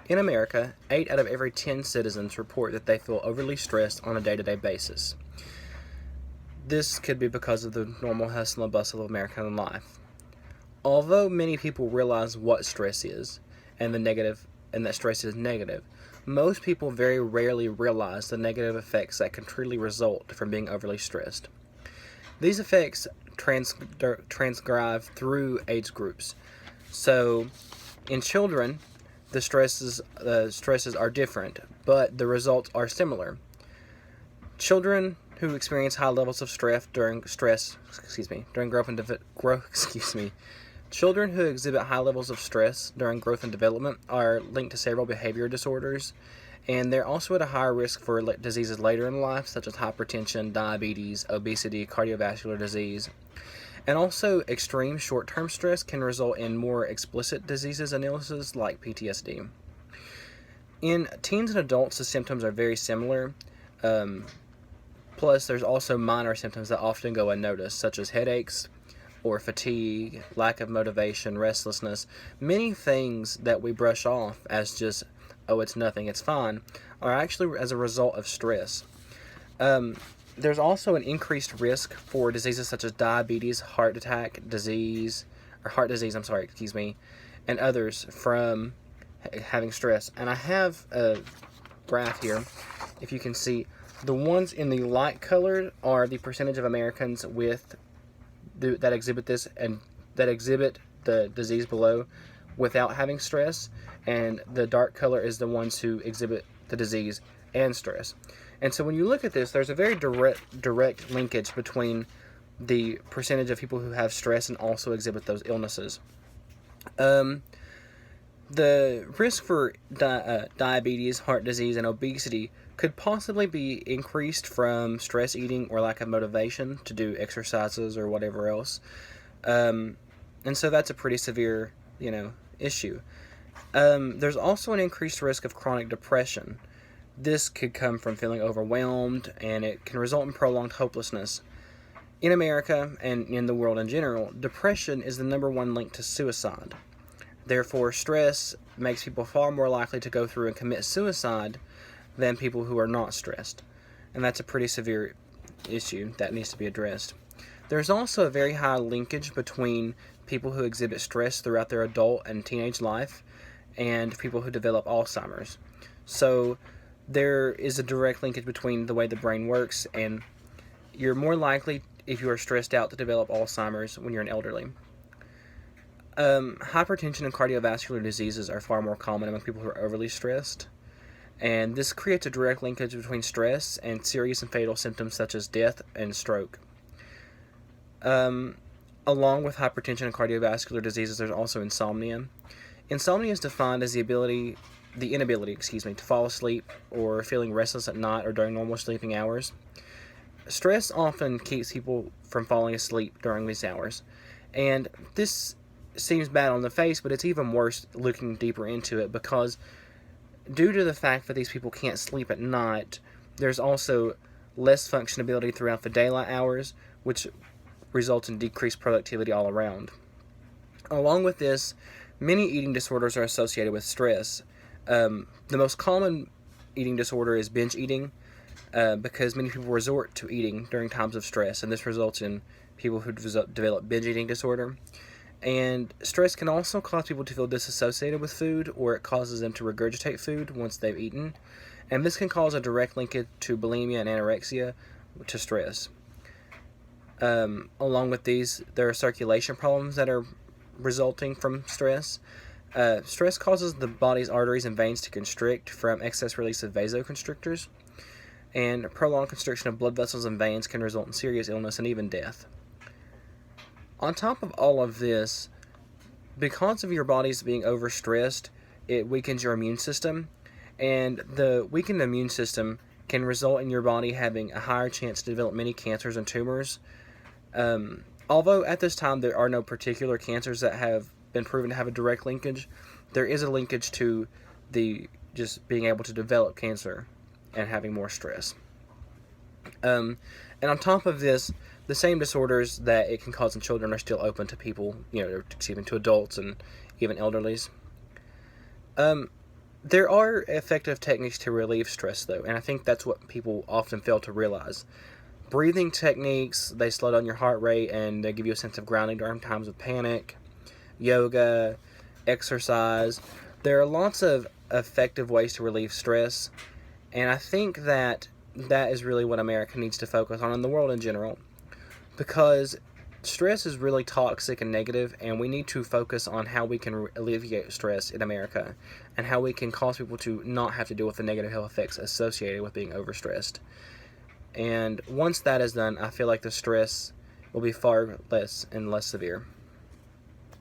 In America, 8 out of every 10 citizens report that they feel overly stressed on a day-to-day basis. This could be because of the normal hustle and bustle of American life. Although many people realize what stress is and that stress is negative, most people very rarely realize the negative effects that can truly result from being overly stressed. These effects transcribe through age groups. So, in children, the stresses are different, but the results are similar. Children who experience high levels of stress during Children who exhibit high levels of stress during growth and development are linked to several behavior disorders, and they're also at a higher risk for diseases later in life, such as hypertension, diabetes, obesity, cardiovascular disease. And also, extreme short-term stress can result in more explicit diseases and illnesses like PTSD. In teens and adults, the symptoms are very similar. Plus, there's also minor symptoms that often go unnoticed, such as headaches or fatigue, lack of motivation, restlessness. Many things that we brush off as just, oh, it's nothing, it's fine, are actually as a result of stress. There's also an increased risk for diseases such as diabetes, heart disease, and others from having stress. And I have a graph here, if you can see. The ones in the light colored are the percentage of Americans that exhibit this and that exhibit the disease below without having stress, and the dark color is the ones who exhibit the disease and stress. And so when you look at this, there's a very direct linkage between the percentage of people who have stress and also exhibit those illnesses. The risk for diabetes, heart disease, and obesity could possibly be increased from stress eating or lack of motivation to do exercises or whatever else. And so that's a pretty severe, issue. There's also an increased risk of chronic depression. This could come from feeling overwhelmed, and it can result in prolonged hopelessness. In America, and in the world in general, depression is the number one link to suicide. Therefore, stress makes people far more likely to go through and commit suicide than people who are not stressed. And that's a pretty severe issue that needs to be addressed. There's also a very high linkage between people who exhibit stress throughout their adult and teenage life and people who develop Alzheimer's. So there is a direct linkage between the way the brain works, and you're more likely, if you are stressed out, to develop Alzheimer's when you're an elderly. Hypertension and cardiovascular diseases are far more common among people who are overly stressed, and this creates a direct linkage between stress and serious and fatal symptoms such as death and stroke. Along with hypertension and cardiovascular diseases, there's also insomnia. Insomnia is defined as the inability to fall asleep or feeling restless at night or during normal sleeping hours. Stress often keeps people from falling asleep during these hours, and this seems bad on the face, but it's even worse looking deeper into it, because due to the fact that these people can't sleep at night, there's also less functionability throughout the daylight hours, which results in decreased productivity all around. Along with this, many eating disorders are associated with stress. The most common eating disorder is binge eating, because many people resort to eating during times of stress, and this results in people who develop binge eating disorder. And stress can also cause people to feel disassociated with food, or it causes them to regurgitate food once they've eaten. And this can cause a direct linkage to bulimia and anorexia to stress. Along with these, there are circulation problems that are resulting from stress. Stress causes the body's arteries and veins to constrict from excess release of vasoconstrictors, and prolonged constriction of blood vessels and veins can result in serious illness and even death. On top of all of this, because of your body's being overstressed, it weakens your immune system, and the weakened immune system can result in your body having a higher chance to develop many cancers and tumors. Although at this time there are no particular cancers that have been proven to have a direct linkage, there is a linkage to the just being able to develop cancer and having more stress. And on top of this, the same disorders that it can cause in children are still open to people, to adults and even elderlies. There are effective techniques to relieve stress, though, and I think that's what people often fail to realize. Breathing techniques, they slow down your heart rate and they give you a sense of grounding during times of panic. Yoga, exercise. There are lots of effective ways to relieve stress, and I think that that is really what America needs to focus on, and the world in general, because stress is really toxic and negative, and we need to focus on how we can alleviate stress in America and how we can cause people to not have to deal with the negative health effects associated with being overstressed. And once that is done, I feel like the stress will be far less and less severe.